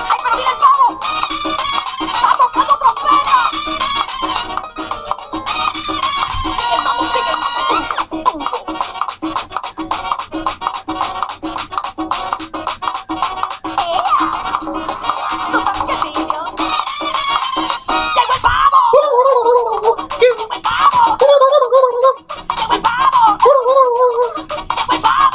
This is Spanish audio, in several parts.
¡Ay, pero mira el pavo! ¡Está tocando trompeta! Sigue el mambo, sigue el mambo. ¿Tú sabes qué signo? ¡Llegó el pavo! ¡Llegó el pavo! ¡Llegó el pavo! ¡Llegó el pavo!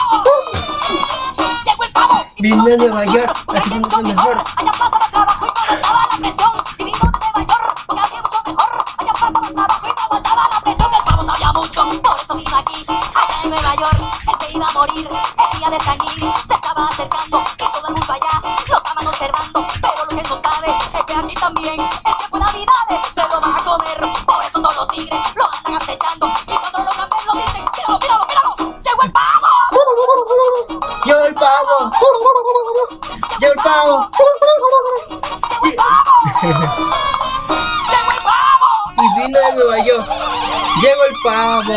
¡Llegó el pavo! Vine a Nueva York, aquí se nota mejor. Allá pasa más trabajo y no aguantaba la presión. Vivimos en Nueva York porque aquí es mucho mejor. Allá pasa más trabajo y no aguantaba la presión. El pavo sabía mucho, por eso vino aquí. Allá en Nueva York, él se iba a morir. El día del cañín se estaba acercando y todo el mundo allá lo estaban observando. Pero lo que él no sabe es que aquí también el tiempo de Navidades se lo van a comer. Por eso todos los tigres lo andan acechando. Y cuando lo logran ver lo dicen, míralo, míralo, míralo. ¡Llegó el pavo! ¡Llegó el pavo! ¡Llegó el pavo! ¡Llegó el pavo! ¡Llegó el pavo! Y vino de Nueva York. ¡Llegó el pavo!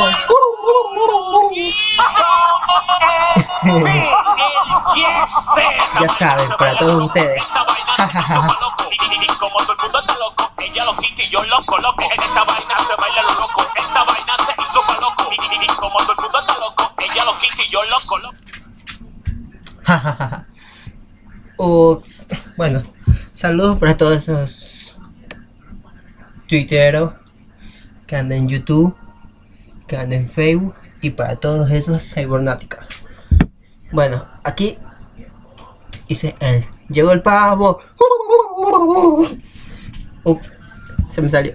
Ya saben, para todos ustedes. Como todo el mundo está loco, ella lo quita y yo lo coloco. En esta vaina se baila lo loco, esta vaina se hizo pa' loco. Como todo el mundo está loco, ella lo quita y yo lo coloco. Ups. Bueno, saludos para todos esos tuiteros que andan en YouTube, que andan en Facebook y para todos esos cibernáticos. Bueno, aquí hice el llegó el pavo. Ups, se me salió.